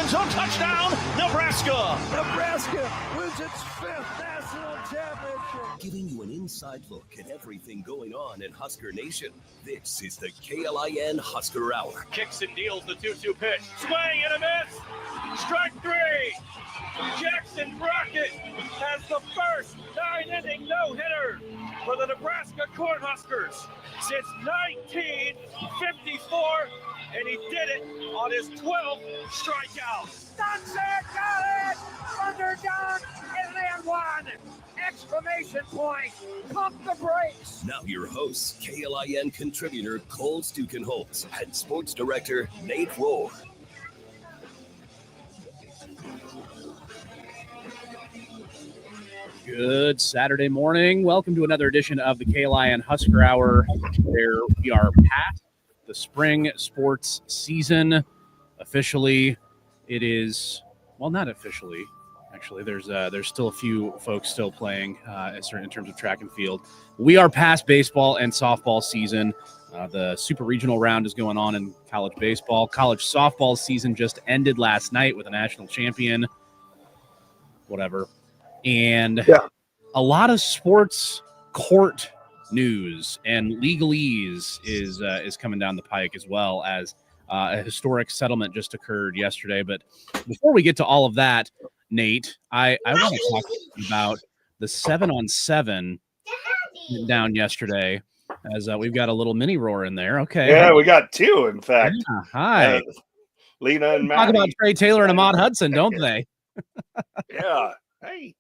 zone touchdown, Nebraska. Nebraska wins its 5th national championship. Giving you an inside look at everything going on in Husker Nation. This is the KLIN Husker Hour. Kicks and deals the 2-2 pitch. Swing and a miss. Strike 3. Jackson Brockett has the first 9-inning no-hitter for the Nebraska Cornhuskers since 1954, and he did it on his 12th strikeout. Sunset got it! Underdog and then one! Exclamation point! Pump the brakes! Now your hosts, KLIN contributor Cole Stukenholtz and sports director Nate Rohr. Good Saturday morning. Welcome to another edition of the KLIN Husker Hour, where we are past the spring sports season. Officially, it is, well, not officially. Actually, there's still a few folks still playing in terms of track and field. We are past baseball and softball season. The super regional round is going on in college baseball. College softball season just ended last night with a national champion. Whatever. And a lot of sports court news and legalese is coming down the pike, as well as a historic settlement just occurred yesterday. But before we get to all of that, Nate, I want to talk about the 7-on-7 down yesterday, as we've got a little mini roar in there. Okay. Yeah, we got two, in fact. Yeah, hi. Lena and Matt. Talk about Trey Taylor and Ahmad Hudson, don't they? Yeah. Hey.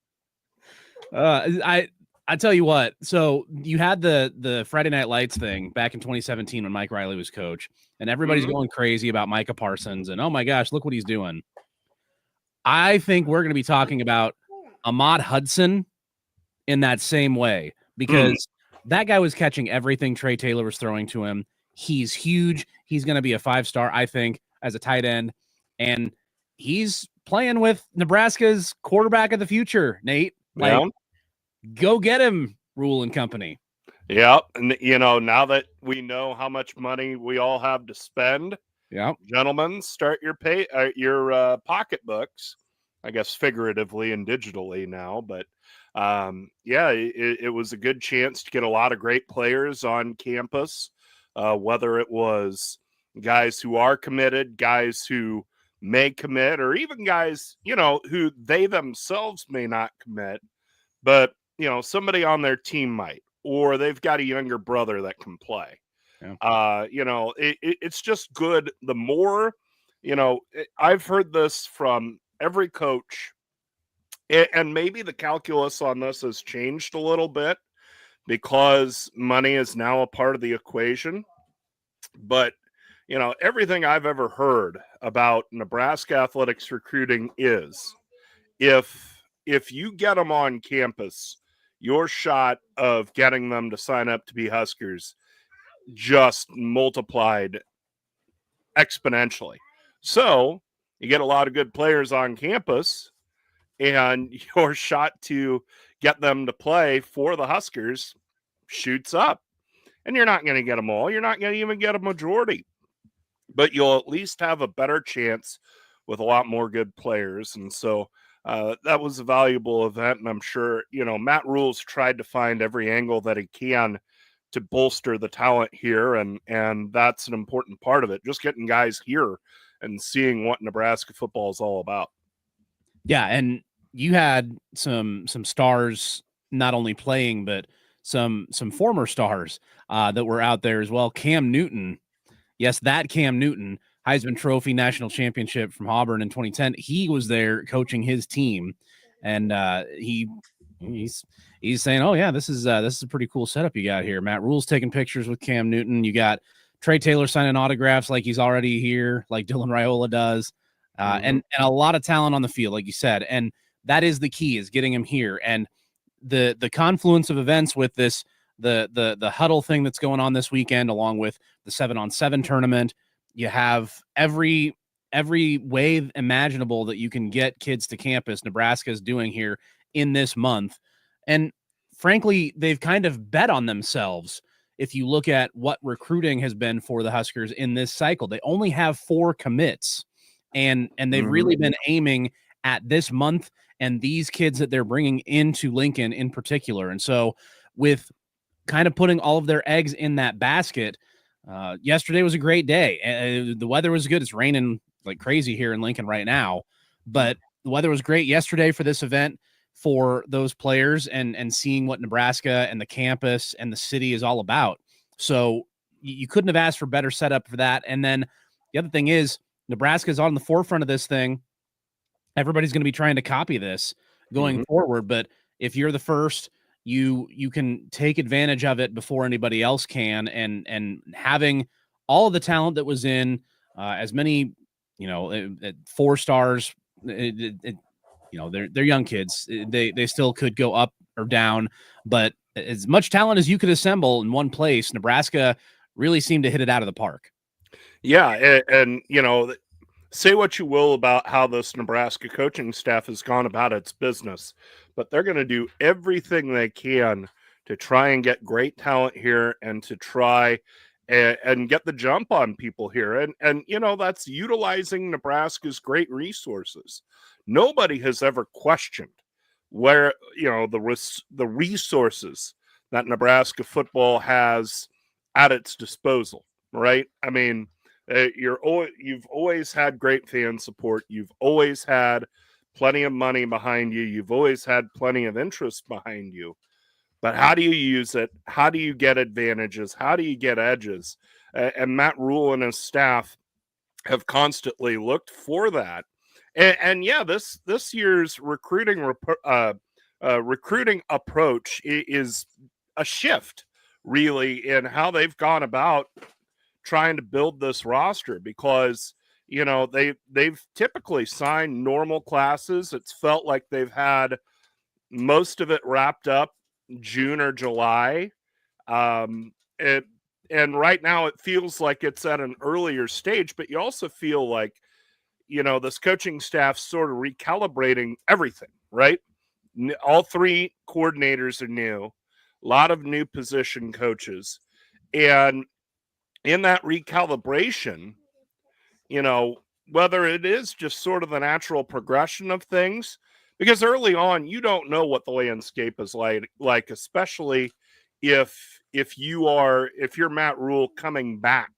I tell you what, so you had the Friday Night Lights thing back in 2017 when Mike Riley was coach, and everybody's going crazy about Micah Parsons, and oh my gosh, look what he's doing. I think we're going to be talking about Ahmad Hudson in that same way, because that guy was catching everything Trey Taylor was throwing to him. He's huge. He's going to be a 5-star, I think, as a tight end, and he's playing with Nebraska's quarterback of the future, Nate. Go get him, Rule and company. Yeah, and now that we know how much money we all have to spend, gentlemen, start your pocketbooks. I guess figuratively and digitally now, but it was a good chance to get a lot of great players on campus. Whether it was guys who are committed, guys who may commit, or even guys who they themselves may not commit, but somebody on their team might, or they've got a younger brother that can play. It's just good. The more, I've heard this from every coach, and maybe the calculus on this has changed a little bit because money is now a part of the equation. But, everything I've ever heard about Nebraska athletics recruiting is if you get them on campus, your shot of getting them to sign up to be Huskers just multiplied exponentially. So you get a lot of good players on campus, and your shot to get them to play for the Huskers shoots up. And you're not going to get them all. You're not going to even get a majority. But you'll at least have a better chance with a lot more good players. And so that was a valuable event, and I'm sure, Matt Rule's tried to find every angle that he can to bolster the talent here, and that's an important part of it, just getting guys here and seeing what Nebraska football is all about. Yeah, and you had some stars not only playing, but some former stars that were out there as well. Cam Newton, yes, that Cam Newton, Heisman Trophy national championship from Auburn in 2010. He was there coaching his team, and he's saying, "Oh yeah, this is a pretty cool setup you got here." Matt Rule's taking pictures with Cam Newton. You got Trey Taylor signing autographs like he's already here, like Dylan Raiola does, and a lot of talent on the field, like you said. And that is the key, is getting him here. And the confluence of events with this, the huddle thing that's going on this weekend, along with the 7-on-7 tournament. You have every way imaginable that you can get kids to campus. Nebraska is doing here in this month. And frankly, they've kind of bet on themselves. If you look at what recruiting has been for the Huskers in this cycle, they only have 4 commits. and they've really been aiming at this month and these kids that they're bringing into Lincoln in particular. And so with kind of putting all of their eggs in that basket, yesterday was a great day. The weather was good. It's raining like crazy here in Lincoln right now, but the weather was great yesterday for this event for those players and seeing what Nebraska and the campus and the city is all about. So you couldn't have asked for better setup for that. And then the other thing is Nebraska is on the forefront of this thing. Everybody's going to be trying to copy this going forward. But if you're the first, you can take advantage of it before anybody else can. And having all of the talent that was in as many, 4 stars, they're young kids. They still could go up or down, but as much talent as you could assemble in one place, Nebraska really seemed to hit it out of the park. Yeah. And say what you will about how this Nebraska coaching staff has gone about its business, but they're going to do everything they can to try and get great talent here and to try and get the jump on people here. And that's utilizing Nebraska's great resources. Nobody has ever questioned where, the resources that Nebraska football has at its disposal, right? I mean, you've always had great fan support. You've always had plenty of money behind you. You've always had plenty of interest behind you. But how do you use it? How do you get advantages? How do you get edges? And Matt Rule and his staff have constantly looked for that. And yeah, this year's recruiting approach is a shift, really, in how they've gone about trying to build this roster, because they've typically signed normal classes. It's felt like they've had most of it wrapped up June or July, and right now it feels like it's at an earlier stage. But you also feel like this coaching staff's sort of recalibrating everything, right? All 3 coordinators are new, a lot of new position coaches, and in that recalibration, whether it is just sort of the natural progression of things, because early on, you don't know what the landscape is like, especially if you're Matt Rule coming back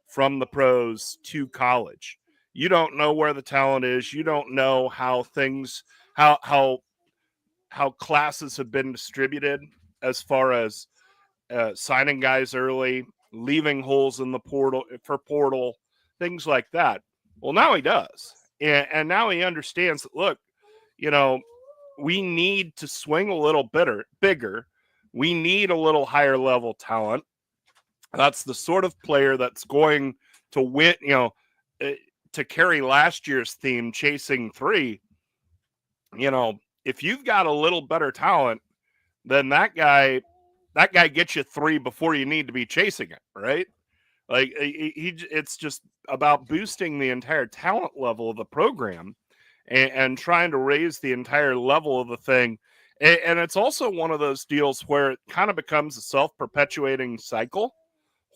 from the pros to college. You don't know where the talent is. You don't know how classes have been distributed as far as signing guys early, leaving holes in the portal, things like that. Well, now he does. And now he understands that, look, we need to swing a little bigger. We need a little higher level talent. That's the sort of player that's going to win, to carry last year's theme, chasing 3. If you've got a little better talent, then that guy gets you 3 before you need to be chasing it, right? Like it's just about boosting the entire talent level of the program and trying to raise the entire level of the thing. And it's also one of those deals where it kind of becomes a self-perpetuating cycle,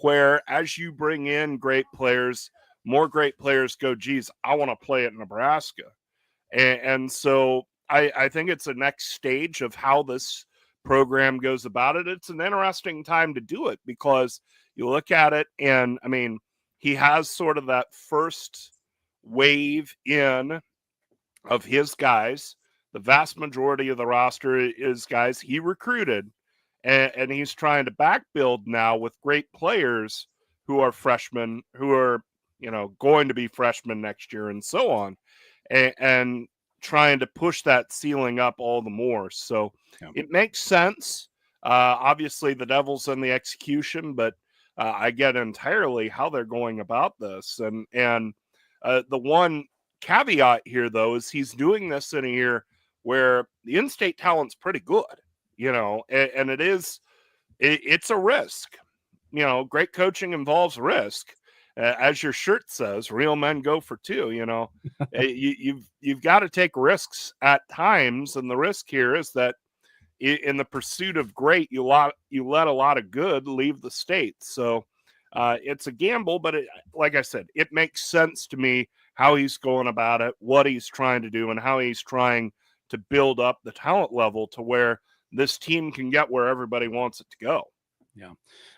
where as you bring in great players, more great players go, geez, I want to play at Nebraska. And so I think it's the next stage of how this program goes about it. It's an interesting time to do it, because you look at it and, I mean, he has sort of that first wave in of his guys. The vast majority of the roster is guys he recruited, and he's trying to backbuild now with great players who are freshmen, who are, going to be freshmen next year and so on, and trying to push that ceiling up all the more. So It makes sense. Obviously, the devil's in the execution, but I get entirely how they're going about this. And the one caveat here, though, is he's doing this in a year where the in-state talent's pretty good, and it's a risk. Great coaching involves risk. As your shirt says, real men go for 2. You've got to take risks at times, and the risk here is that in the pursuit of great, you let a lot of good leave the state. So it's a gamble, but like I said, it makes sense to me how he's going about it, what he's trying to do, and how he's trying to build up the talent level to where this team can get where everybody wants it to go. Yeah.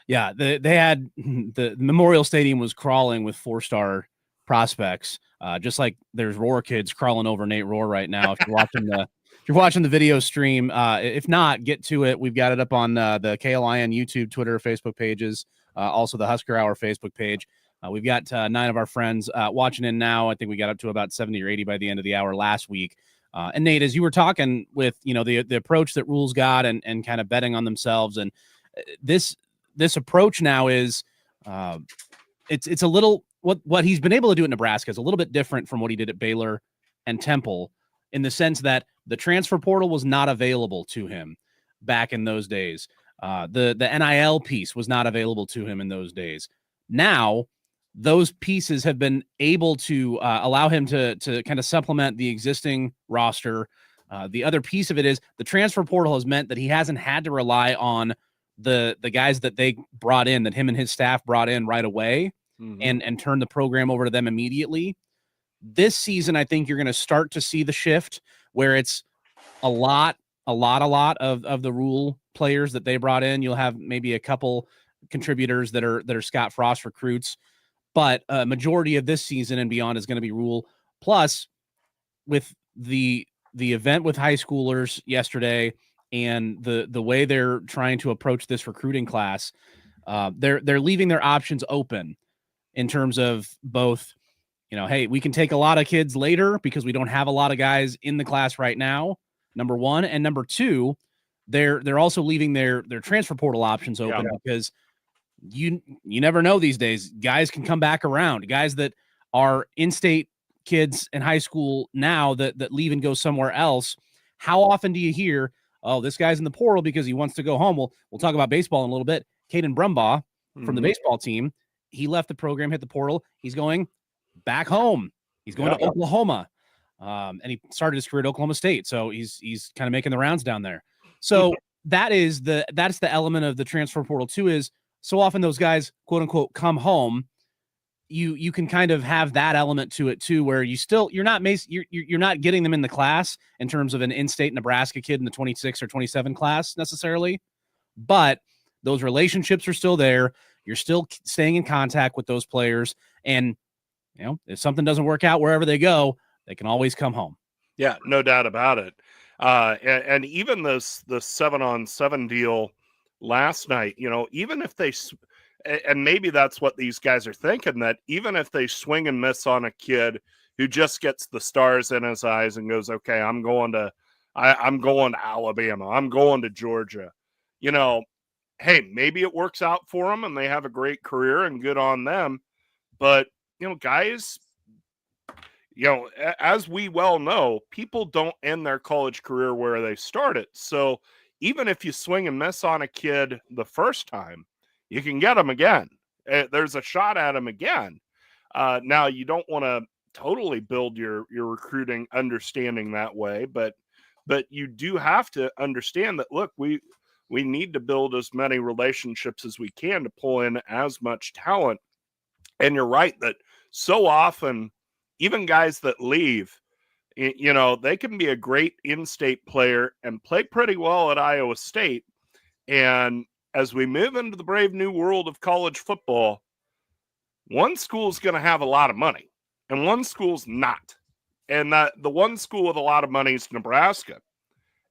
Yeah. They had the Memorial Stadium was crawling with 4-star prospects. Just like there's Roar kids crawling over Nate Roar right now. If you're watching the video stream, if not, get to it. We've got it up on the KLIN YouTube, Twitter, Facebook pages, also the Husker Hour Facebook page. We've got 9 of our friends watching in now. I think we got up to about 70 or 80 by the end of the hour last week. And Nate, as you were talking with, the approach that Rules got and kind of betting on themselves, and this approach now is it's a little what he's been able to do at Nebraska is a little bit different from what he did at Baylor and Temple, in the sense that the transfer portal was not available to him back in those days. The NIL piece was not available to him in those days. Now, those pieces have been able to allow him to kind of supplement the existing roster. The other piece of it is the transfer portal has meant that he hasn't had to rely on the guys that they brought in, that him and his staff brought in right away, and turn the program over to them immediately. This season, I think you're going to start to see the shift where it's a lot of the Rule players that they brought in. You'll have maybe a couple contributors that are Scott Frost recruits, but a majority of this season and beyond is going to be Rule. Plus, with the event with high schoolers yesterday and the way they're trying to approach this recruiting class, they're leaving their options open in terms of both, hey, we can take a lot of kids later because we don't have a lot of guys in the class right now, number one. And number two, they're also leaving their transfer portal options open, because you never know these days. Guys can come back around. Guys that are in-state kids in high school now that leave and go somewhere else. How often do you hear, oh, this guy's in the portal because he wants to go home? We'll talk about baseball in a little bit. Caden Brumbaugh from the baseball team, he left the program, hit the portal. He's going back home. He's going to Oklahoma. And he started his career at Oklahoma State. So he's kind of making the rounds down there. So that's the element of the transfer portal too, is so often those guys, quote unquote, come home. You can kind of have that element to it too, where you're not getting them in the class in terms of an in-state Nebraska kid in the 26 or 27 class necessarily, but those relationships are still there. You're still staying in contact with those players, and if something doesn't work out wherever they go, they can always come home. Yeah, no doubt about it. And even the 7-on-7 deal last night, even if they, and maybe that's what these guys are thinking, that even if they swing and miss on a kid who just gets the stars in his eyes and goes, okay, I'm going to Alabama, I'm going to Georgia, hey, maybe it works out for them and they have a great career and good on them. But, guys, as we well know, people don't end their college career where they started. So even if you swing and miss on a kid the first time, you can get them again. There's a shot at them again. Now, you don't want to totally build your recruiting understanding that way, but you do have to understand that, look, we need to build as many relationships as we can to pull in as much talent. And you're right that so often, even guys that leave, they can be a great in-state player and play pretty well at Iowa State. And as we move into the brave new world of college football, one school's going to have a lot of money and one school's not. And the one school with a lot of money is Nebraska.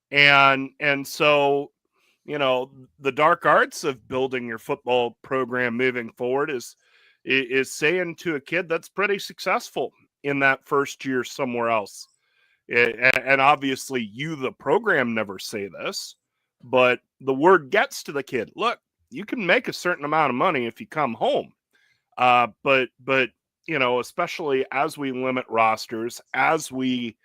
And so, the dark arts of building your football program moving forward is saying to a kid that's pretty successful in that first year somewhere else. And obviously you, the program, never say this, but the word gets to the kid. Look, you can make a certain amount of money if you come home. But especially as we limit rosters, as we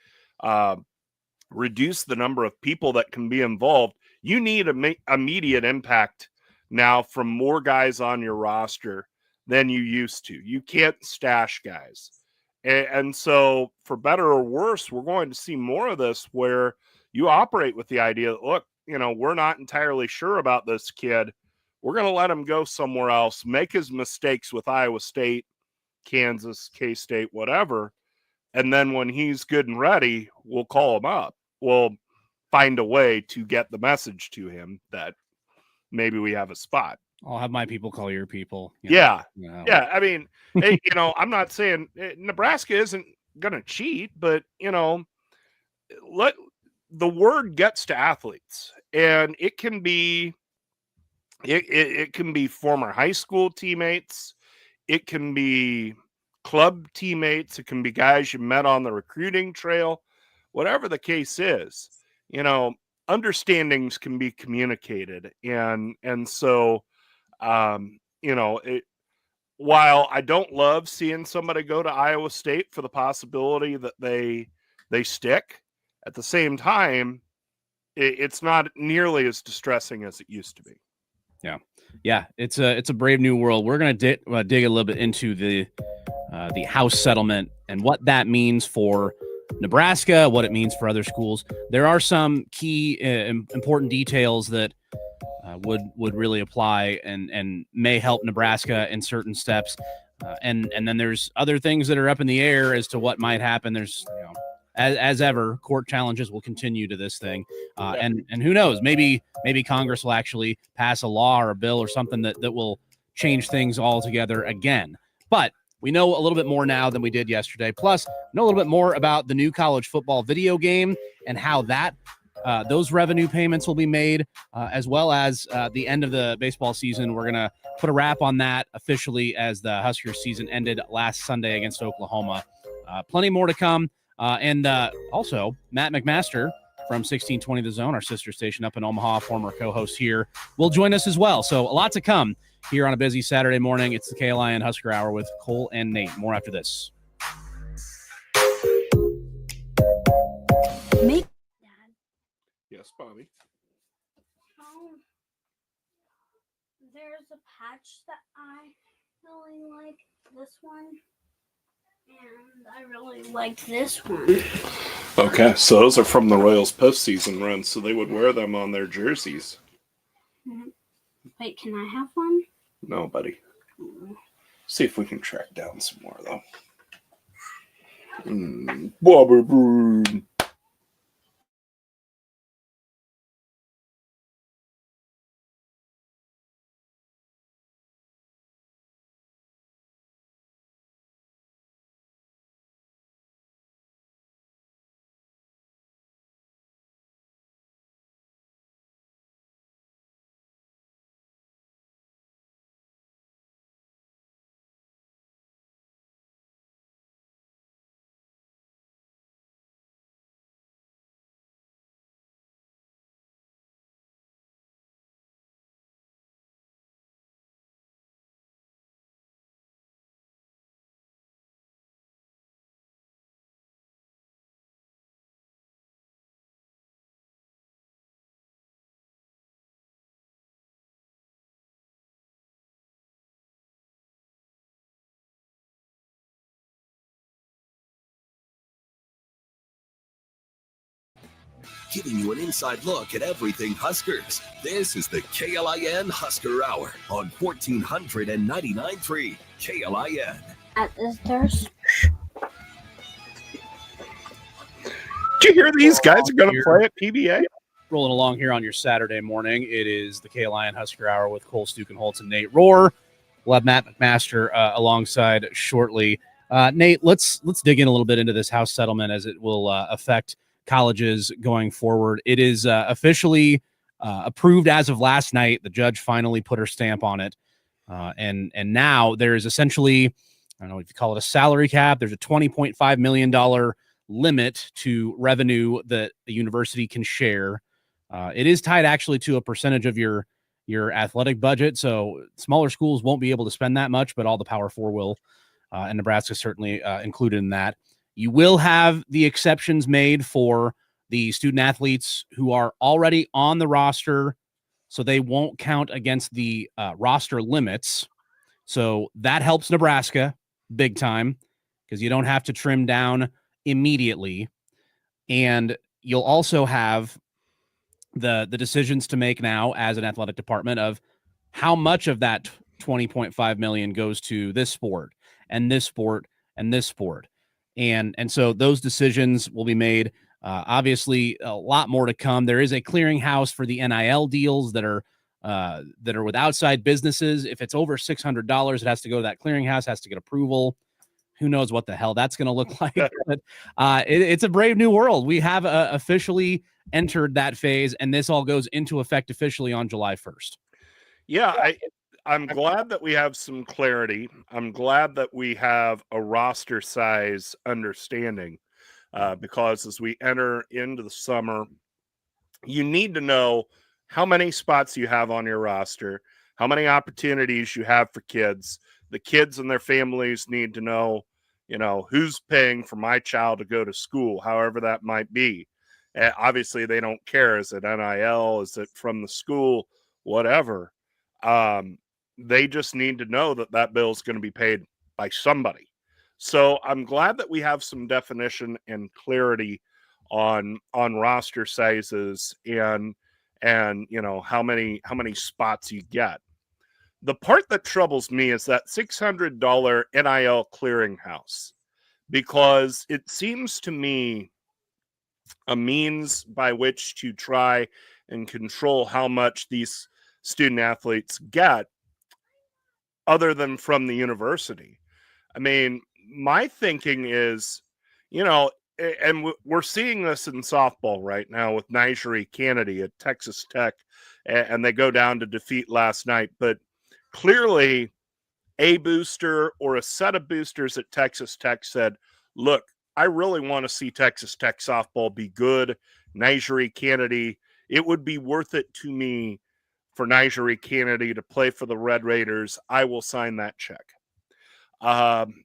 reduce the number of people that can be involved, you need immediate impact now from more guys on your roster than you used to. You can't stash guys. And so for better or worse, we're going to see more of this where you operate with the idea that, look, we're not entirely sure about this kid. We're going to let him go somewhere else, make his mistakes with Iowa State, Kansas, K-State, whatever. And then when he's good and ready, we'll call him up. We'll find a way to get the message to him that maybe we have a spot. I'll have my people call your people. Yeah. I mean, hey, I'm not saying Nebraska isn't going to cheat, but, let the word gets to athletes, and it can be former high school teammates. It can be club teammates. It can be guys you met on the recruiting trail. Whatever the case is, understandings can be communicated. And so, while I don't love seeing somebody go to Iowa State for the possibility that they stick, at the same time, it's not nearly as distressing as it used to be. Yeah. It's a brave new world. We're going to dig a little bit into the House settlement and what that means for Nebraska, what it means for other schools. There are some key important details that would really apply and may help Nebraska in certain steps. And then there's other things that are up in the air as to what might happen. There's, as ever, court challenges will continue to this thing. And who knows, maybe Congress will actually pass a law or a bill or something that will change things altogether again. But we know a little bit more now than we did yesterday. Plus, know a little bit more about the new college football video game and how that those revenue payments will be made, as well as the end of the baseball season. We're going to put a wrap on that officially as the Husker season ended last Sunday against Oklahoma. Plenty more to come. And also, Matt McMaster from 1620 The Zone, our sister station up in Omaha, former co-host here, will join us as well. So a lot to come here on a busy Saturday morning. It's the KLIN Husker Hour with Cole and Nate. More after this. Dad. Yes, Bobby. There's a patch that I really like, this one, and I really liked this one. Okay, so those are from the Royals postseason run, so they would wear them on their jerseys. Wait, can I have one? No, buddy. See if we can track down some more, though. Bobby Broom. Giving you an inside look at everything Huskers. This is the KLIN Husker Hour on 1499.3 KLIN. At this thirst. Did you hear these guys are going to play at PBA? Rolling along here on your Saturday morning. It is the KLIN Husker Hour with Cole Stukenholtz and Nate Rohr. We'll have Matt McMaster alongside shortly. Nate, let's dig in a little bit into this House settlement as it will affect colleges going forward. It is officially approved as of last night. The judge finally put her stamp on it. And now there is essentially, I don't know if you call it a salary cap. There's a $20.5 million limit to revenue that the university can share. It is tied actually to a percentage of your athletic budget. So smaller schools won't be able to spend that much, but all the Power Four will. And Nebraska certainly included in that. You will have the exceptions made for the student athletes who are already on the roster, so they won't count against the roster limits. So that helps Nebraska big time because you don't have to trim down immediately. And you'll also have the decisions to make now as an athletic department of how much of that $20.5 million goes to this sport and this sport and this sport. And so those decisions will be made. Obviously, a lot more to come. There is a clearinghouse for the NIL deals that are with outside businesses. If it's over $600, it has to go to that clearinghouse, has to get approval. Who knows what the hell that's going to look like? But it's a brave new world. We have officially entered that phase, and this all goes into effect officially on July 1st. Yeah, I'm glad that we have some clarity. I'm glad that we have a roster size understanding, because as we enter into the summer, you need to know how many spots you have on your roster, how many opportunities you have for kids. The kids and their families need to know, who's paying for my child to go to school, however that might be. Obviously, they don't care. Is it NIL? Is it from the school? Whatever. They just need to know that that bill is going to be paid by somebody. So I'm glad that we have some definition and clarity on roster sizes and how many spots you get. The part that troubles me is that $600 NIL clearinghouse, because it seems to me a means by which to try and control how much these student athletes get other than from the university. I mean, my thinking is, and we're seeing this in softball right now with Nigeri Kennedy at Texas Tech, and they go down to defeat last night. But clearly, a booster or a set of boosters at Texas Tech said, look, I really want to see Texas Tech softball be good. Nigeri Kennedy, it would be worth it to me for Nigeri Kennedy to play for the Red Raiders. I will sign that check. And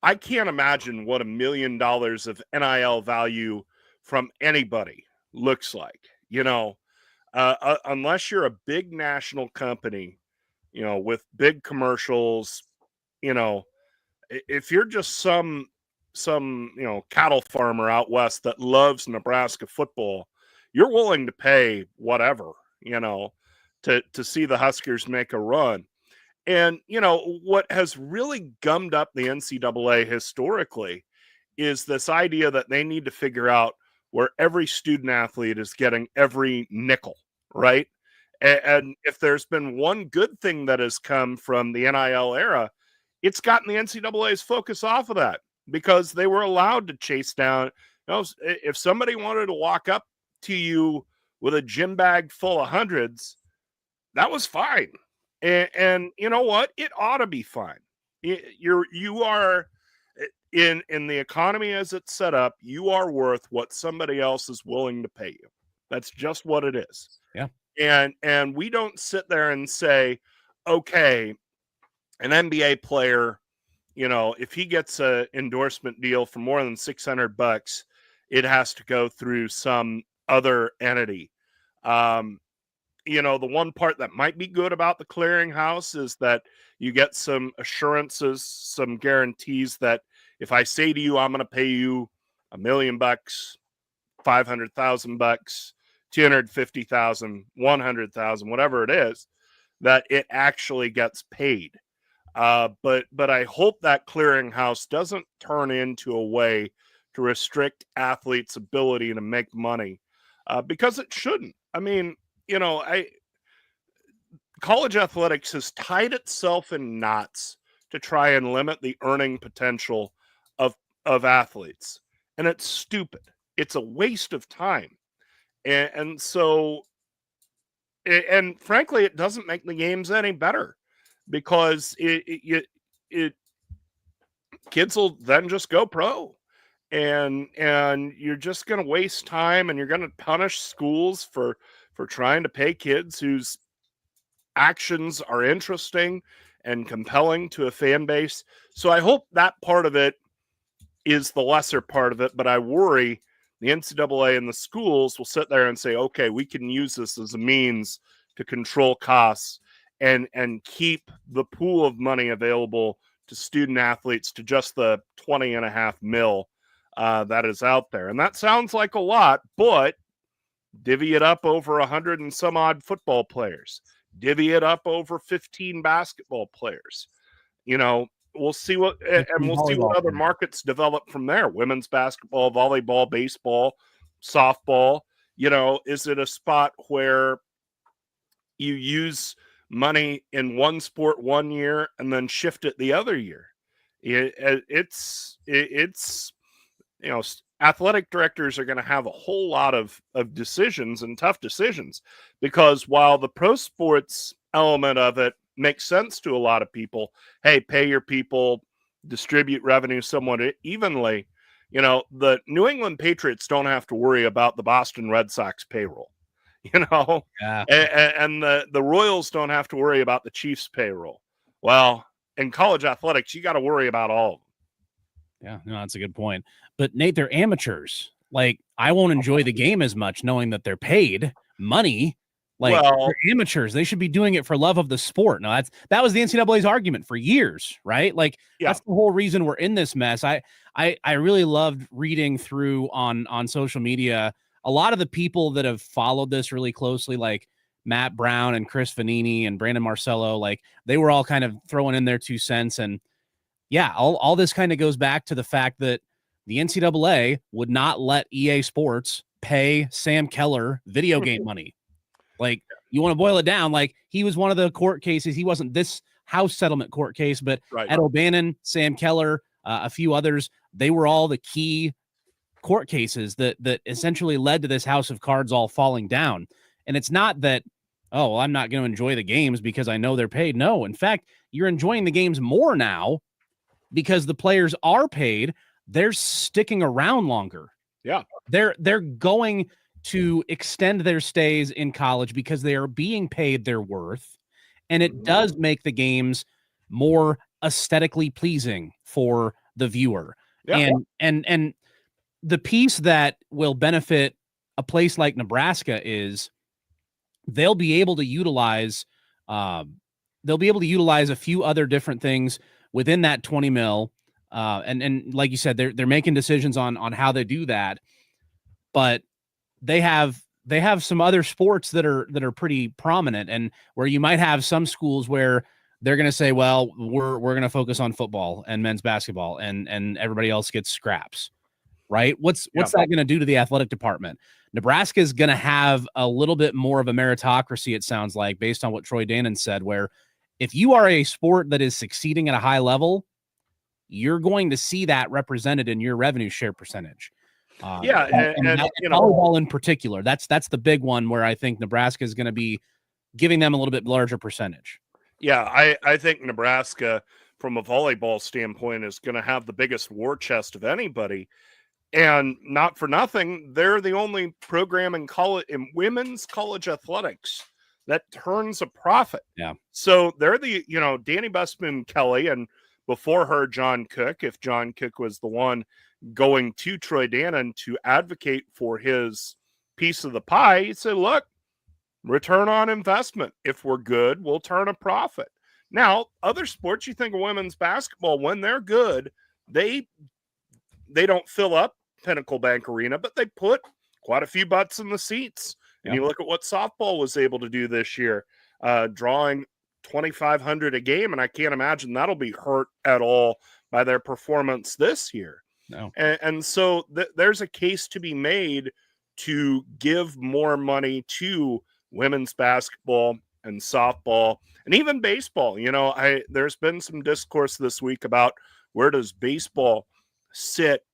I can't imagine what $1 million of NIL value from anybody looks like, unless you're a big national company, with big commercials, if you're just some cattle farmer out west that loves Nebraska football, you're willing to pay whatever, to see the Huskers make a run. And, what has really gummed up the NCAA historically is this idea that they need to figure out where every student athlete is getting every nickel, right? And if there's been one good thing that has come from the NIL era, it's gotten the NCAA's focus off of that, because they were allowed to chase down. If somebody wanted to walk up to you with a gym bag full of hundreds, that was fine. And you know what? It ought to be fine. You are in the economy as it's set up. You are worth what somebody else is willing to pay you. That's just what it is. Yeah. And we don't sit there and say, okay, an NBA player, if he gets an endorsement deal for more than $600, it has to go through some other entity. The one part that might be good about the clearinghouse is that you get some assurances, some guarantees that if I say to you, I'm going to pay you $1 million, $500,000, 250,000, 100,000, whatever it is, that it actually gets paid. But I hope that clearinghouse doesn't turn into a way to restrict athletes' ability to make money, because it shouldn't. I mean, college athletics has tied itself in knots to try and limit the earning potential of athletes, and it's stupid. It's a waste of time, and so, and frankly, it doesn't make the games any better, because it kids will then just go pro, and you're just going to waste time, and you're going to punish schools for trying to pay kids whose actions are interesting and compelling to a fan base. So I hope that part of it is the lesser part of it, but I worry the NCAA and the schools will sit there and say, okay, we can use this as a means to control costs and keep the pool of money available to student athletes to just the 20.5 mil that is out there. And that sounds like a lot, but divvy it up over 100 and some odd football players, divvy it up over 15 basketball players. We'll see what other markets develop from there. Women's basketball, volleyball, baseball, softball. Is it a spot where you use money in one sport one year and then shift it the other year? It's athletic directors are going to have a whole lot of decisions and tough decisions, because while the pro sports element of it makes sense to a lot of people, hey, pay your people, distribute revenue somewhat evenly, the New England Patriots don't have to worry about the Boston Red Sox payroll, Yeah. and the Royals don't have to worry about the Chiefs payroll. Well, in college athletics, you got to worry about all of them. Yeah, no, that's a good point. But Nate, they're amateurs. Like, I won't enjoy the game as much knowing that they're paid money. Like, they're amateurs. They should be doing it for love of the sport. No, that was the NCAA's argument for years, right? Like, that's the whole reason we're in this mess. I really loved reading through on social media a lot of the people that have followed this really closely, like Matt Brown and Chris Vanini and Brandon Marcello. Like, they were all kind of throwing in their 2 cents. And yeah, all this kind of goes back to the fact that the NCAA would not let EA Sports pay Sam Keller video game money. Like, you want to boil it down, like, he was one of the court cases. He wasn't this house settlement court case, but Ed O'Bannon, Sam Keller, a few others, they were all the key court cases that essentially led to this house of cards all falling down. And it's not that, oh, well, I'm not going to enjoy the games because I know they're paid. No, in fact, you're enjoying the games more now because the players are paid. They're sticking around longer. Yeah. They're going to extend their stays in college because they are being paid their worth. And it does make the games more aesthetically pleasing for the viewer. Yeah. And the piece that will benefit a place like Nebraska is they'll be able to utilize a few other different things within that 20 mil. And like you said, they're making decisions on how they do that, but they have some other sports that are pretty prominent, and where you might have some schools where they're going to say, well, we're going to focus on football and men's basketball, and everybody else gets scraps, right? What's that going to do to the athletic department? Nebraska is going to have a little bit more of a meritocracy, it sounds like, based on what Troy Danon said, where if you are a sport that is succeeding at a high level, you're going to see that represented in your revenue share percentage. And volleyball in particular, that's the big one where I think Nebraska is going to be giving them a little bit larger percentage. Yeah, I think Nebraska, from a volleyball standpoint, is going to have the biggest war chest of anybody. And not for nothing, they're the only program in women's college athletics that turns a profit. Yeah. So they're the, Danny Busman Kelly, and before her, John Cook, if John Cook was the one going to Troy Danon to advocate for his piece of the pie, he said, look, return on investment. If we're good, we'll turn a profit. Now, other sports, you think of women's basketball, when they're good, they don't fill up Pinnacle Bank Arena, but they put quite a few butts in the seats. And you look at what softball was able to do this year, drawing 2,500 a game, and I can't imagine that'll be hurt at all by their performance this year. No. And so there's a case to be made to give more money to women's basketball and softball and even baseball. There's been some discourse this week about where does baseball sit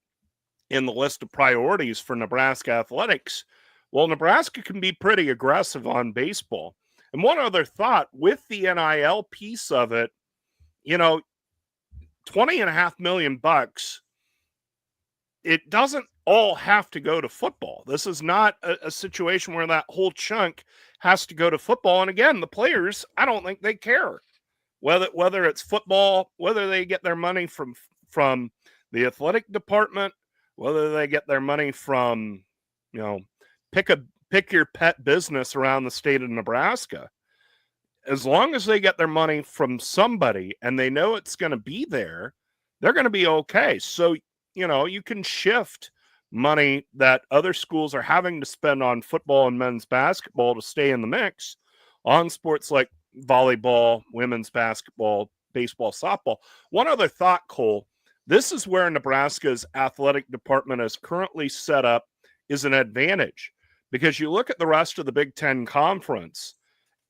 in the list of priorities for Nebraska athletics. Well, Nebraska can be pretty aggressive on baseball. And one other thought with the NIL piece of it, $20.5 million, it doesn't all have to go to football. This is not a situation where that whole chunk has to go to football. And again, the players, I don't think they care whether it's football, whether they get their money from the athletic department, whether they get their money from, pick your pet business around the state of Nebraska. As long as they get their money from somebody and they know it's going to be there, they're going to be okay. So, you can shift money that other schools are having to spend on football and men's basketball to stay in the mix on sports like volleyball, women's basketball, baseball, softball. One other thought, Cole. This is where Nebraska's athletic department is currently set up is an advantage, because you look at the rest of the Big Ten conference,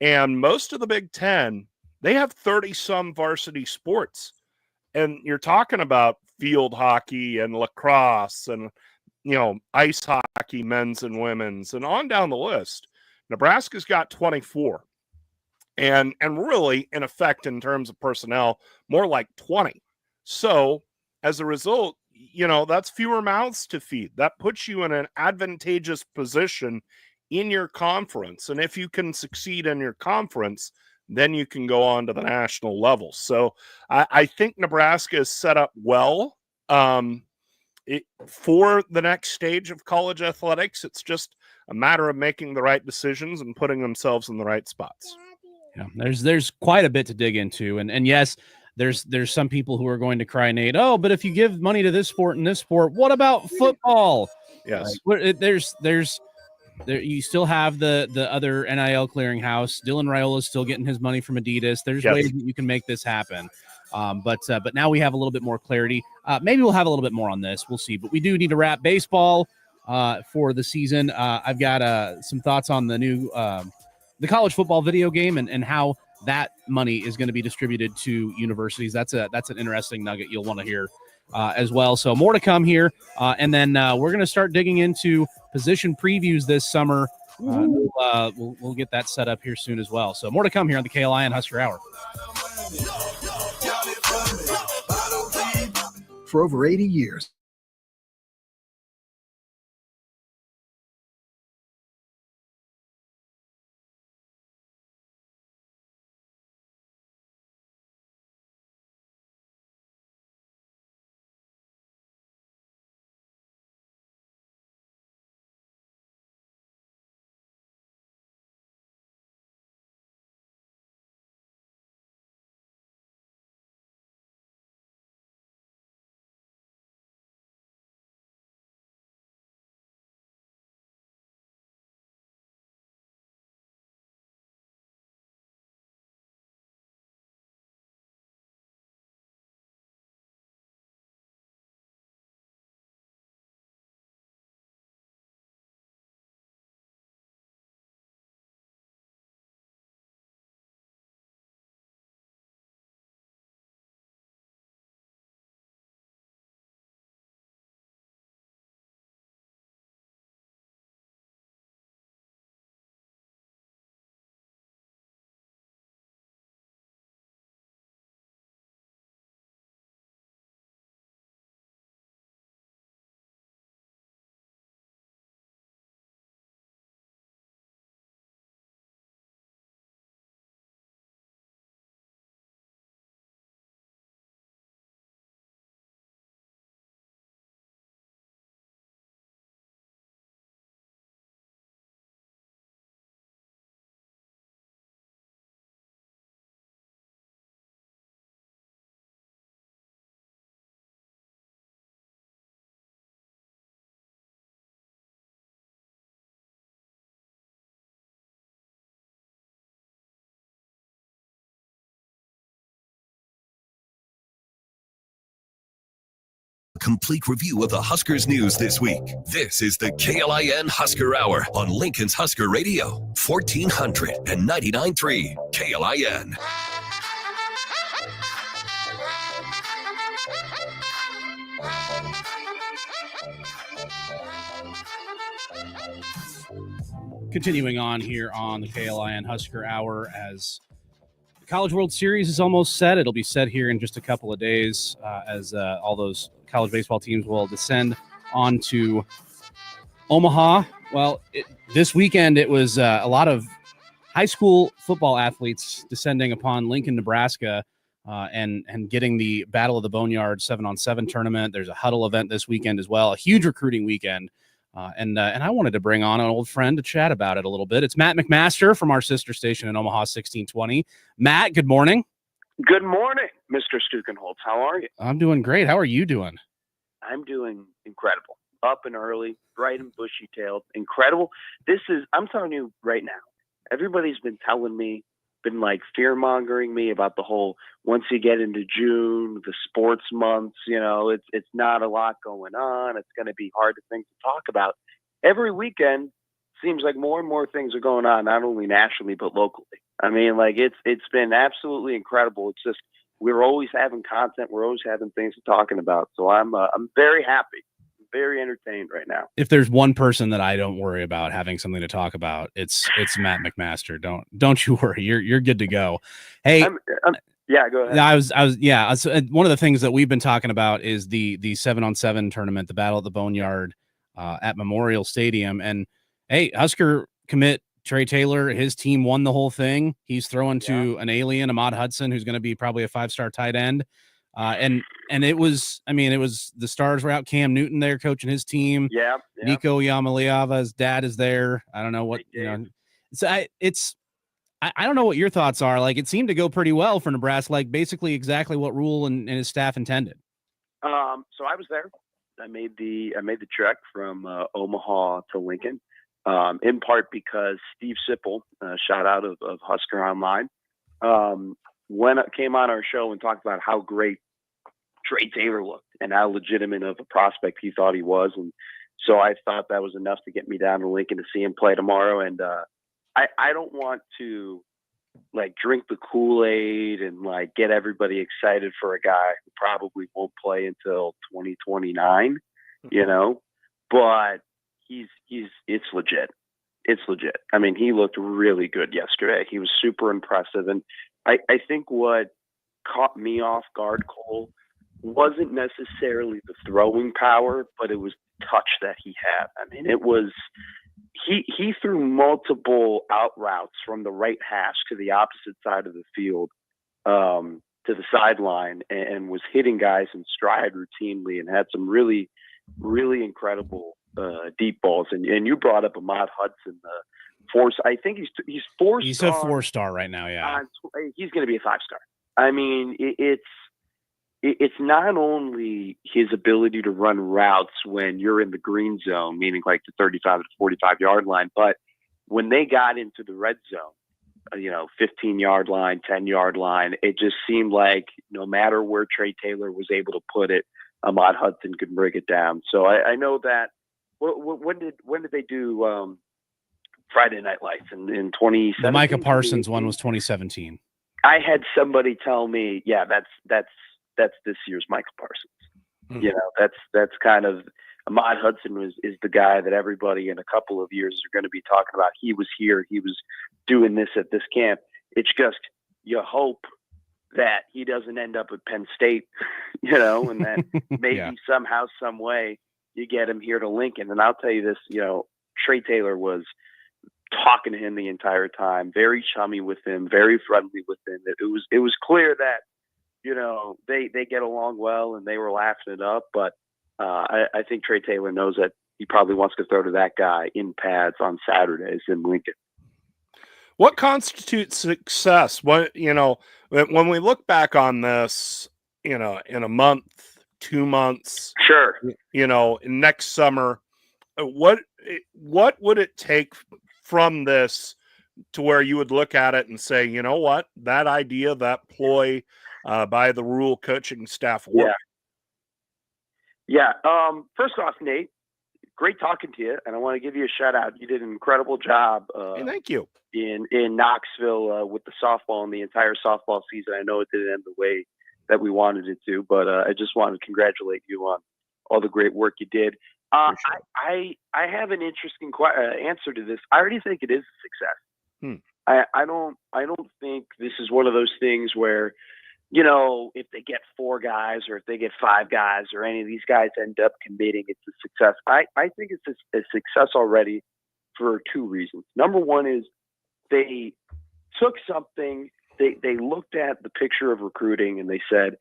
and most of the Big Ten, they have 30-some varsity sports. And you're talking about field hockey and lacrosse and, ice hockey, men's and women's, and on down the list. Nebraska's got 24. And really, in effect, in terms of personnel, more like 20. So as a result, that's fewer mouths to feed. That puts you in an advantageous position in your conference. And if you can succeed in your conference, then you can go on to the national level. So I think Nebraska is set up well for the next stage of college athletics. It's just a matter of making the right decisions and putting themselves in the right spots. Yeah, there's quite a bit to dig into. And yes, there's some people who are going to cry, Nate, oh, but if you give money to this sport and this sport, what about football? Yes. There, you still have the other NIL clearinghouse. Dylan Raiola is still getting his money from Adidas. There's ways that you can make this happen. But now we have a little bit more clarity. Maybe we'll have a little bit more on this. We'll see. But we do need to wrap baseball for the season. I've got some thoughts on the new the college football video game and how that money is going to be distributed to universities. That's an interesting nugget you'll want to hear as well. So more to come here. And then we're going to start digging into position previews this summer. We'll get that set up here soon as well. So more to come here on the KLIN Husker Hour. For over 80 years, complete review of the Huskers news this week. This is the KLIN Husker Hour on Lincoln's Husker Radio, 1499.3 KLIN. Continuing on here on the KLIN Husker Hour, as the College World Series is almost set. It'll be set here in just a couple of days as all those college baseball teams will descend onto Omaha. Well, this weekend it was a lot of high school football athletes descending upon Lincoln, Nebraska, and getting the Battle of the Boneyard 7-on-7 tournament. There's a huddle event this weekend as well, a huge recruiting weekend. And I wanted to bring on an old friend to chat about it a little bit. It's Matt McMaster from our sister station in Omaha, 1620. Matt, good morning. Good morning, Mr. Stukenholtz. How are you? I'm doing great. How are you doing? I'm doing incredible. Up and early, bright and bushy-tailed, incredible. I'm telling you right now, everybody's been telling me been like fear mongering me about the whole, once you get into June, the sports months, it's not a lot going on. It's going to be hard to think to talk about. Every weekend seems like more and more things are going on, not only nationally, but locally. I mean, like it's been absolutely incredible. It's just, we're always having content. We're always having things to talking about. So I'm very happy, very entertained right now. If there's one person that I don't worry about having something to talk about, it's Matt McMaster. Don't you worry. You're good to go. Hey, yeah, go ahead. I was one of the things that we've been talking about is the 7-on-7 tournament, the Battle at the Boneyard at Memorial Stadium. And hey, Husker commit Trey Taylor, his team won the whole thing. He's throwing to an alien, Ahmad Hudson, who's going to be probably a 5-star tight end. And it was the stars were out. Cam Newton there coaching his team. Yeah. Nico Yamaliava's dad is there. I don't know what, So I don't know what your thoughts are. Like, it seemed to go pretty well for Nebraska, like basically exactly what Rule and his staff intended. So I was there. I made the trek from Omaha to Lincoln, in part because Steve Sipple, shout out of Husker Online, came on our show and talked about how great Trey Taylor looked and how legitimate of a prospect he thought he was. And so I thought that was enough to get me down to Lincoln to see him play tomorrow. And I don't want to like drink the Kool-Aid and like get everybody excited for a guy who probably won't play until 2029, but it's legit. It's legit. I mean, he looked really good yesterday. He was super impressive. And I think what caught me off guard, Cole, wasn't necessarily the throwing power, but it was the touch that he had. I mean, it was, he threw multiple out routes from the right hash to the opposite side of the field, to the sideline, and was hitting guys in stride routinely and had some really, really incredible deep balls. And you brought up Ahmad Hudson, I think he's 4-star. He's a 4-star right now. Yeah. He's going to be a 5-star. I mean, it's not only his ability to run routes when you're in the green zone, meaning like the 35 to 45 yard line, but when they got into the red zone, 15-yard line, 10-yard line, it just seemed like no matter where Trey Taylor was able to put it, Ahmad Hudson could bring it down. So I know that. When did they do Friday Night Lights in 2017? The Micah Parsons one was 2017. I had somebody tell me, yeah, that's this year's Micah Parsons. Mm-hmm. That's kind of, Ahmad Hudson is the guy that everybody in a couple of years are going to be talking about. He was here. He was doing this at this camp. It's just, you hope that he doesn't end up at Penn State, and then maybe somehow, some way you get him here to Lincoln. And I'll tell you this, Trey Taylor was talking to him the entire time, very chummy with him, very friendly with him. It was clear that, they get along well and they were laughing it up. But I think Trey Taylor knows that he probably wants to throw to that guy in pads on Saturdays in Lincoln. What constitutes success? When we look back on this, in a month, 2 months, sure, next summer, what would it take from this to where you would look at it and say, you know what, that idea, that ploy by the Rule coaching staff worked? Yeah. First off, Nate, great talking to you, and I want to give you a shout out. You did an incredible job. Thank you. In Knoxville with the softball and the entire softball season. I know it didn't end the way that we wanted it to, but I just wanted to congratulate you on all the great work you did. Sure. I have an interesting answer to this. I already think it is a success. I don't think this is one of those things where, if they get 4 guys or if they get 5 guys or any of these guys end up committing, it's a success. I think it's a success already for 2 reasons. Number one is they took something, they looked at the picture of recruiting and they said,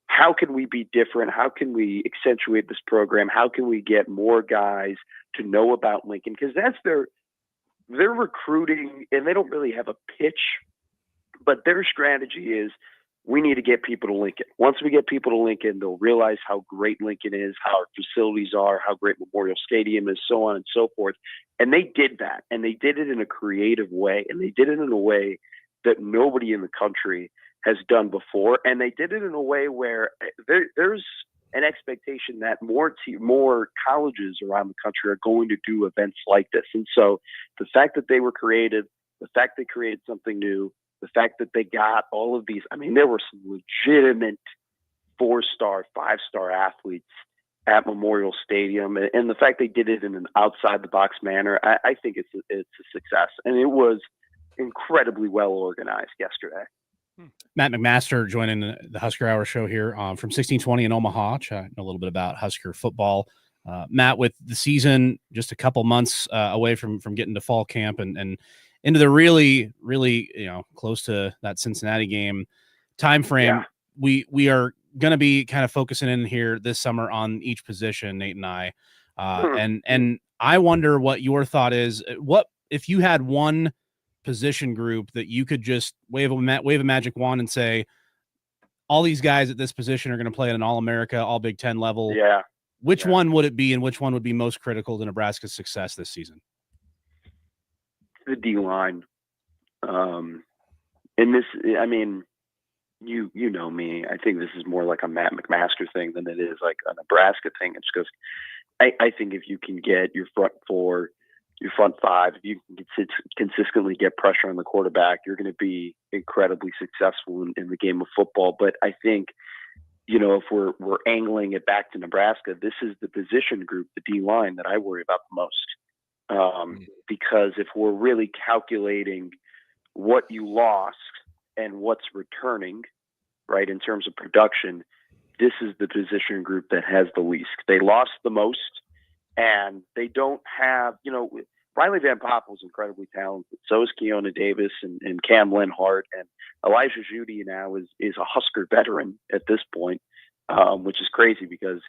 how can we be different? How can we accentuate this program? How can we get more guys to know about Lincoln? Because that's their recruiting, and they don't really have a pitch, but their strategy is, we need to get people to Lincoln. Once we get people to Lincoln, they'll realize how great Lincoln is, how our facilities are, how great Memorial Stadium is, so on and so forth. And they did that, and they did it in a creative way, and they did it in a way that nobody in the country has done before, and they did it in a way where there's an expectation that more colleges around the country are going to do events like this. And so the fact that they were creative, the fact they created something new, the fact that they got all of these, I mean, there were some legitimate 4-star, 5-star athletes at Memorial Stadium, and the fact they did it in an outside-the-box manner, I think it's a success. And it was incredibly well organized yesterday. Matt McMaster joining the Husker Hour show here from 1620 in Omaha, chatting a little bit about Husker football. Matt, with the season just a couple months away from getting to fall camp and into the really, close to that Cincinnati game time frame, we are going to be kind of focusing in here this summer on each position, Nate and I. And I wonder what your thought is. What if you had one position group that you could just wave a magic wand and say, all these guys at this position are going to play at an All-America, all Big Ten level. Yeah. Which one would it be, and which one would be most critical to Nebraska's success this season? The D-line. And this, I mean, you know me. I think this is more like a Matt McMaster thing than it is like a Nebraska thing. It's just, I think if you can get your front four, your front five, if you can consistently get pressure on the quarterback, you're going to be incredibly successful in the game of football. But I think, if we're angling it back to Nebraska, this is the position group, the D-line, that I worry about the most. Because if we're really calculating what you lost and what's returning, right, in terms of production, this is the position group that has the least. They lost the most, and they don't have, Riley Van Poppel's incredibly talented. So is Keona Davis and Cam Linhart, and Elijah Judy now is a Husker veteran at this point, which is crazy because,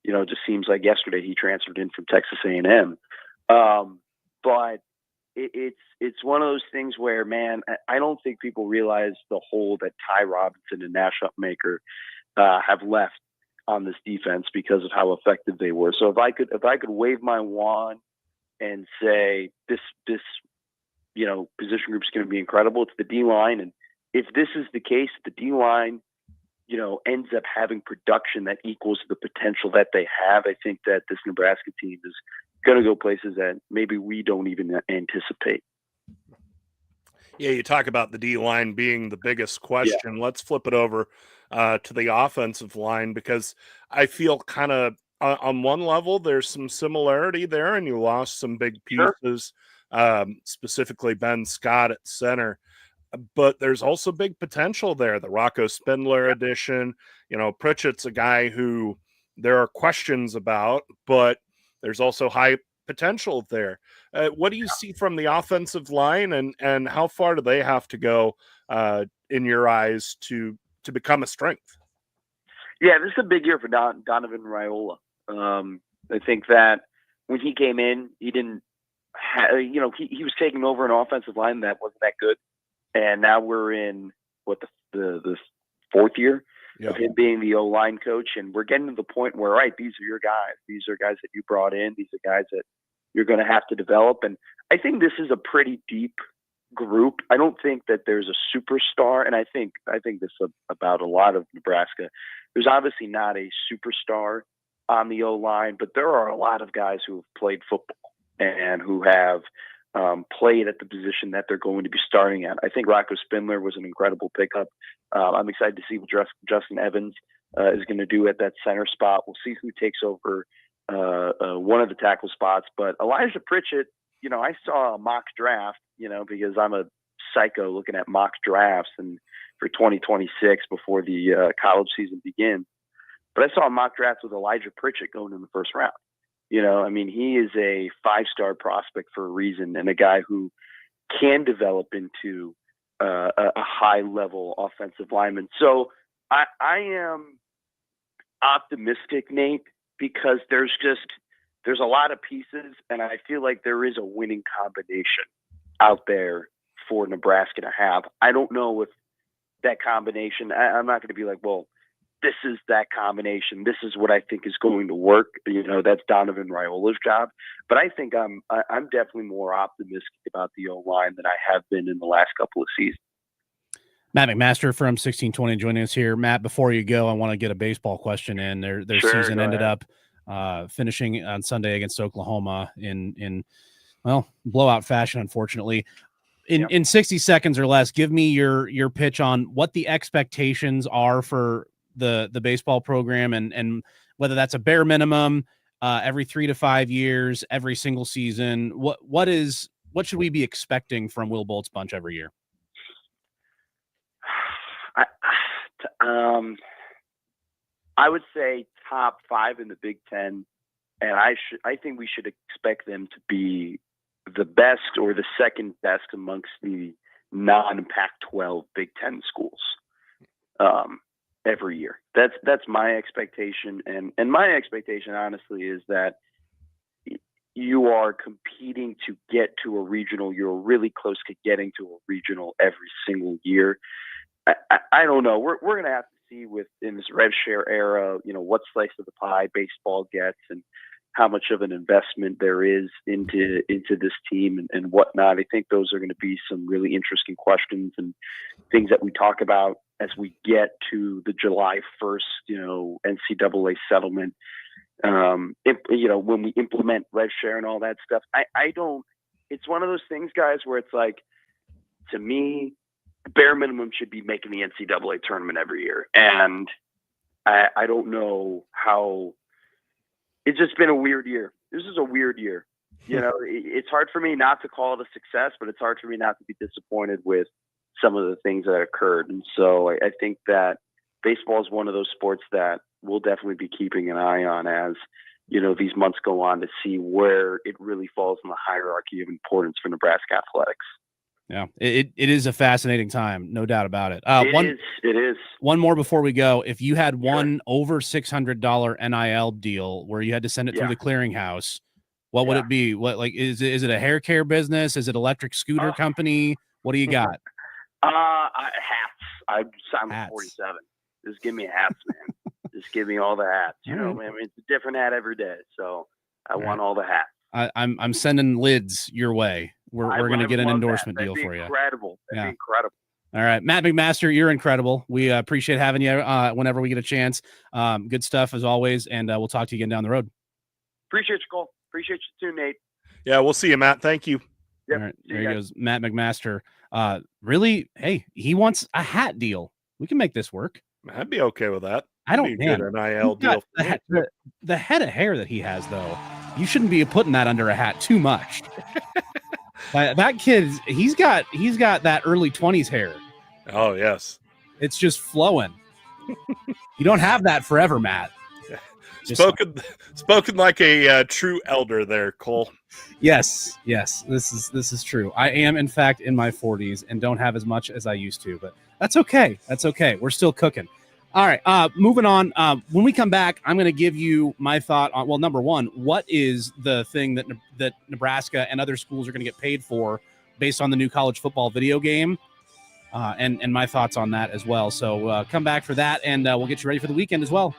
it just seems like yesterday he transferred in from Texas A&M. But it's one of those things where, man, I don't think people realize the hole that Ty Robinson and Nash Upmaker have left on this defense because of how effective they were. So if I could wave my wand and say this position group is going to be incredible, it's the D-line. And if this is the case, the D-line, ends up having production that equals the potential that they have, I think that this Nebraska team is going to go places that maybe we don't even anticipate. Yeah, you talk about the D-line being the biggest question. Yeah. Let's flip it over to the offensive line, because I feel kind of on one level there's some similarity there, and you lost some big pieces, specifically Ben Scott at center. But there's also big potential there. The Rocco Spindler addition, Pritchett's a guy who there are questions about, but there's also high potential there. What do you see from the offensive line, and how far do they have to go in your eyes to become a strength? Yeah, this is a big year for Donovan Raiola. I think that when he came in, he didn't have, he was taking over an offensive line that wasn't that good. And now we're in the fourth year of him being the O-line coach. And we're getting to the point where, right, these are your guys. These are guys that you brought in. These are guys that you're going to have to develop. And I think this is a pretty deep group. I don't think that there's a superstar. And I think this about a lot of Nebraska. There's obviously not a superstar on the O-line, but there are a lot of guys who have played football and who have played at the position that they're going to be starting at. I think Rocco Spindler was an incredible pickup. I'm excited to see what Justin Evans is going to do at that center spot. We'll see who takes over one of the tackle spots. But Elijah Pritchett, I saw a mock draft, because I'm a psycho looking at mock drafts and for 2026 before the college season begins. But I saw a mock draft with Elijah Pritchett going in the first round. He is a 5-star prospect for a reason, and a guy who can develop into a high-level offensive lineman. So I am optimistic, Nate, because there's a lot of pieces, and I feel like there is a winning combination out there for Nebraska to have. I don't know if that combination, I'm not going to be like, well, this is that combination. This is what I think is going to work. That's Donovan Raiola's job. But I think I'm definitely more optimistic about the O-line than I have been in the last couple of seasons. Matt McMaster from 1620 joining us here. Matt, before you go, I want to get a baseball question in. Their Sure, season go ended ahead. up finishing on Sunday against Oklahoma in blowout fashion, unfortunately. In 60 seconds or less, give me your pitch on what the expectations are for the baseball program and whether that's a bare minimum every 3 to 5 years, every single season. What should we be expecting from Will Bolt's bunch every year? I would say top 5 in the Big Ten, and I think we should expect them to be the best or the second best amongst the non-Pac-12 Big Ten schools every year. That's my expectation, and my expectation, honestly, is that you are competing to get to a regional. You're really close to getting to a regional every single year. I don't know. We're going to have to see in this rev share era, what slice of the pie baseball gets and how much of an investment there is into this team and whatnot. I think those are going to be some really interesting questions and things that we talk about as we get to the July 1st, NCAA settlement. When we implement rev share and all that stuff, it's one of those things, guys, where it's like, to me, bare minimum should be making the NCAA tournament every year. And I don't know how. It's just been a weird year. This is a weird year. It's hard for me not to call it a success, but it's hard for me not to be disappointed with some of the things that occurred. And so I think that baseball is one of those sports that we'll definitely be keeping an eye on as, these months go on, to see where it really falls in the hierarchy of importance for Nebraska athletics. Yeah, it is a fascinating time, no doubt about it. It is. One more before we go. If you had one over $600 NIL deal where you had to send it through the clearinghouse, what would it be? Is it a hair care business? Is it electric scooter company? What do you got? Hats. I'm 47. Just give me hats, man. Just give me all the hats. It's a different hat every day. So I want all the hats. I'm sending lids your way. We're going to get an endorsement deal for you. Incredible. That'd be incredible. All right, Matt McMaster, you're incredible. We appreciate having you whenever we get a chance. Good stuff as always, and we'll talk to you again down the road. Appreciate you, Cole. Appreciate you too, Nate. Yeah, we'll see you, Matt. Thank you. Yep. All right, there he goes, Matt McMaster. Really, hey, he wants a hat deal. We can make this work. I'd be okay with that. I don't need an NIL deal. The head of hair that he has, though, you shouldn't be putting that under a hat too much. That kid, he's got that early 20s hair. Oh yes, it's just flowing. You don't have that forever, Matt. Spoken like a true elder there, Cole. Yes, this is true. I am, in fact, in my 40s and don't have as much as I used to, but that's okay. We're still cooking. All right, moving on. When we come back, I'm going to give you my thought on, well, number one, what is the thing that Nebraska and other schools are going to get paid for based on the new college football video game, and my thoughts on that as well. So come back for that, and we'll get you ready for the weekend as well.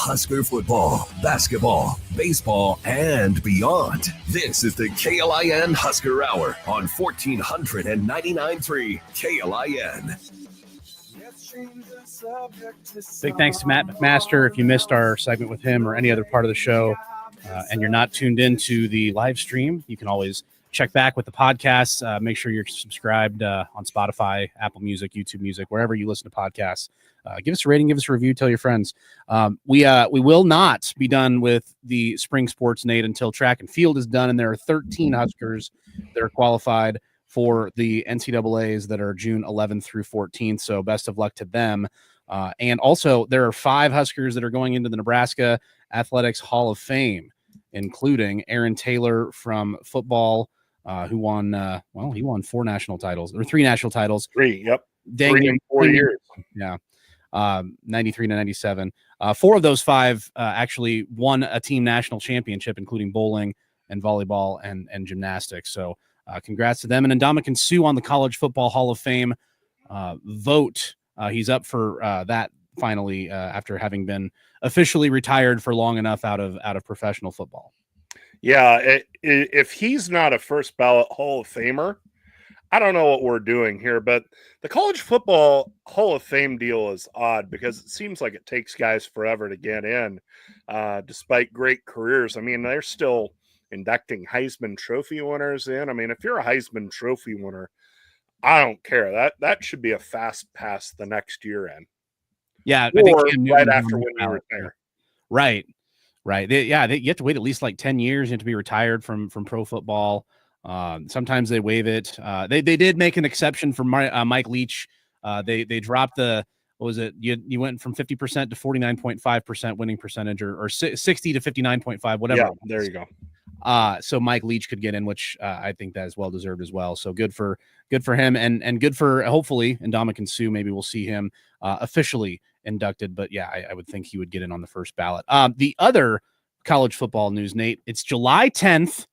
Husker football, basketball, baseball, and beyond. This is the KLIN Husker Hour on 1499.3 KLIN. Big thanks to Matt McMaster. If you missed our segment with him or any other part of the show, and you're not tuned into the live stream, you can always check back with the podcast. Make sure you're subscribed on Spotify, Apple Music, YouTube Music, wherever you listen to podcasts. Give us a rating, give us a review, tell your friends. We will not be done with the spring sports, Nate, until track and field is done, and there are 13 Huskers that are qualified for the NCAAs that are June 11th through 14th. So best of luck to them. And also, there are 5 Huskers that are going into the Nebraska Athletics Hall of Fame, including Aaron Taylor from football, who won, he won 4 national titles, or 3 national titles. 3, yep. Dang, 3 in 4 years. Yeah. 93 to 97. 4 of those 5 actually won a team national championship, including bowling and volleyball and gymnastics. So congrats to them. And Ndamukong Suh on the College Football Hall of Fame vote. He's up for that finally after having been officially retired for long enough out of professional football. Yeah, if he's not a first ballot Hall of Famer, I don't know what we're doing here, but the College Football Hall of Fame deal is odd because it seems like it takes guys forever to get in, despite great careers. I mean, they're still inducting Heisman Trophy winners in. I mean, if you're a Heisman Trophy winner, I don't care. That should be a fast pass the next year in. Yeah, or I think Cam right Newton after when you retire. Right. You have to wait at least like 10 years. You have to be retired from pro football. Sometimes they waive it. They did make an exception for Mike Leach. They dropped what was it? You went from 50% to 49.5% winning percentage, or 60 to 59.5, whatever. Yeah, there you go. So Mike Leach could get in, which I think that is well deserved as well. So good for him, and good for hopefully Ndamukong Suh. Maybe we'll see him officially inducted. But yeah, I would think he would get in on the first ballot. The other college football news, Nate. It's July 10th.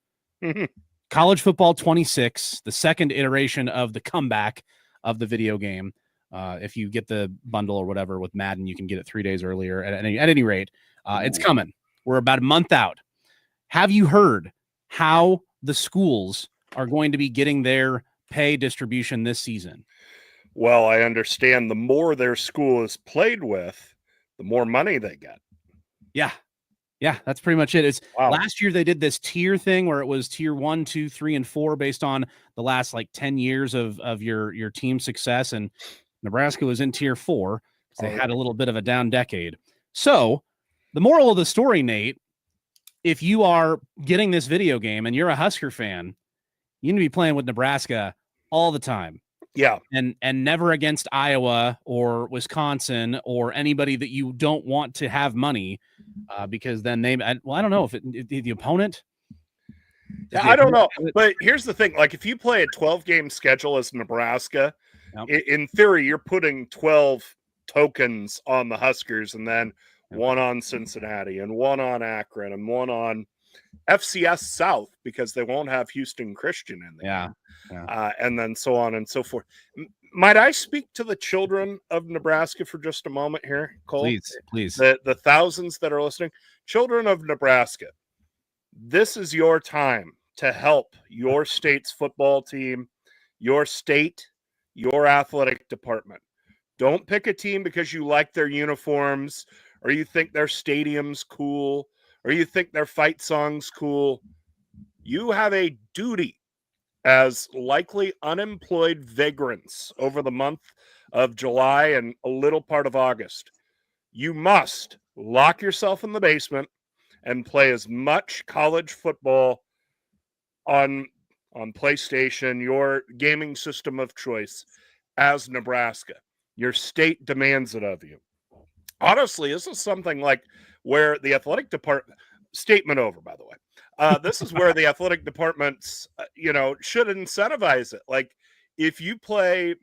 College Football 26, the second iteration of the comeback of the video game. If you get the bundle or whatever with Madden, you can get it 3 days earlier. At any rate, it's coming. We're about a month out. Have you heard how the schools are going to be getting their pay distribution this season? Well, I understand the more their school is played with, the more money they get. Yeah, that's pretty much it. It's wow. Last year they did this tier thing where it was tier 1, 2, 3, and 4 based on the last like 10 years of your team success. And Nebraska was in tier 4 because they had a little bit of a down decade. So the moral of the story, Nate, if you are getting this video game and you're a Husker fan, you need to be playing with Nebraska all the time. Yeah. And never against Iowa or Wisconsin or anybody that you don't want to have money, because then I don't know if the opponent. Yeah, I don't know. But here's the thing. Like, if you play a 12-game schedule as Nebraska, in theory, you're putting 12 tokens on the Huskers, and then one on Cincinnati and one on Akron and one on FCS South, because they won't have Houston Christian in there. Yeah. And then so on and so forth. Might I speak to the children of Nebraska for just a moment here, Cole? Please. The thousands that are listening. Children of Nebraska, this is your time to help your state's football team, your state, your athletic department. Don't pick a team because you like their uniforms, or you think their stadium's cool, or you think their fight song's cool. You have a duty as likely unemployed vagrants over the month of July and a little part of August. You must lock yourself in the basement and play as much college football on PlayStation, your gaming system of choice, as Nebraska. Your state demands it of you. Honestly, this is something like where the athletic department, statement over, by the way. This is where the athletic departments, should incentivize it. Like, if you play,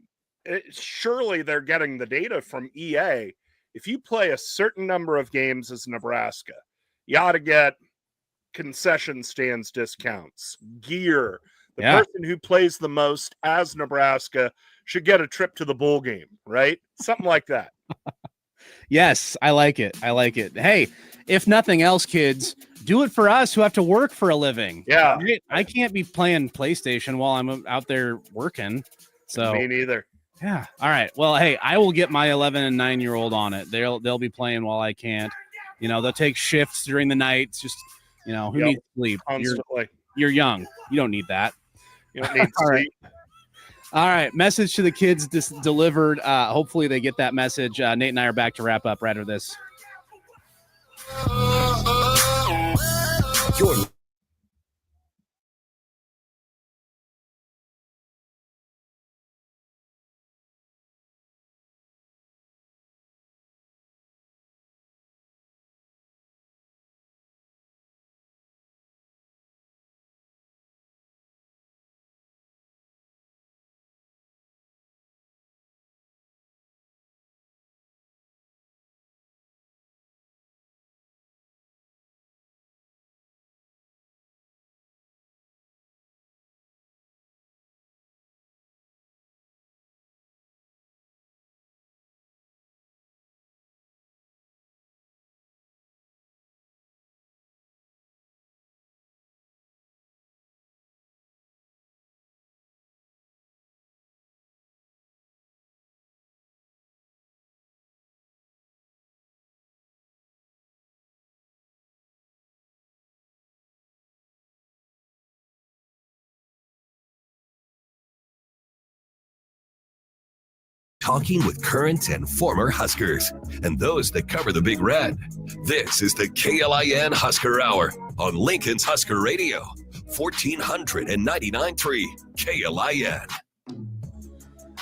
surely they're getting the data from EA. If you play a certain number of games as Nebraska, you ought to get concession stands discounts, gear. The person who plays the most as Nebraska should get a trip to the bowl game, right? Something like that. Yes, I like it. I like it. Hey, if nothing else, kids, do it for us who have to work for a living. Yeah. Right? I can't be playing PlayStation while I'm out there working. So Me neither. yeah. All right. Well, hey, I will get my 11 and 9-year-old on it. They'll be playing while I can't. You know, they'll take shifts during the night. It's just, you know, who Yep. needs sleep? Constantly. You're young. You don't need that. You don't need All right. sleep. All right. Message to the kids delivered. Hopefully they get that message. Nate and I are back to wrap up right after this. You're talking with current and former Huskers and those that cover the Big Red. This is the KLIN Husker Hour on Lincoln's Husker Radio, 1499.3 KLIN.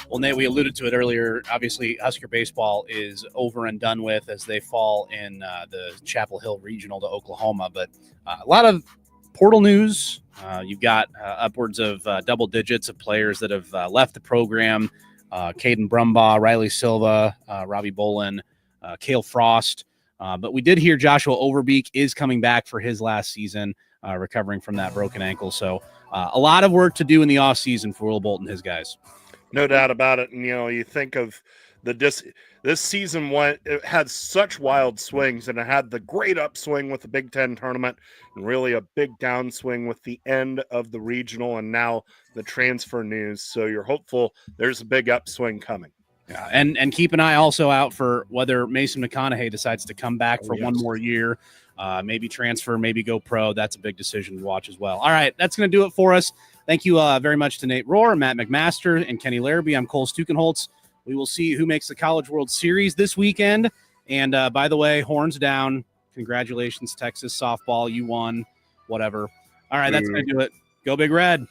Well, Nate, we alluded to it earlier. Obviously, Husker Baseball is over and done with as they fall in the Chapel Hill Regional to Oklahoma. But a lot of portal news. You've got upwards of double digits of players that have left the program. Caden Brumbaugh, Riley Silva, Robbie Bolin, Cale Frost. But we did hear Joshua Overbeek is coming back for his last season, recovering from that broken ankle. So a lot of work to do in the offseason for Will Bolt and his guys. No doubt about it. And, you think of this season it had such wild swings, and it had the great upswing with the Big Ten tournament and really a big downswing with the end of the regional and now the transfer news. So you're hopeful there's a big upswing coming. Yeah, and keep an eye also out for whether Mason McConaughey decides to come back for one more year, maybe transfer, maybe go pro. That's a big decision to watch as well. All right, that's going to do it for us. Thank you very much to Nate Rohr, Matt McMaster, and Kenny Larrabee. I'm Cole Stukenholtz. We will see who makes the College World Series this weekend. And by the way, horns down. Congratulations, Texas softball. You won. Whatever. All right, that's going to do it. Go Big Red.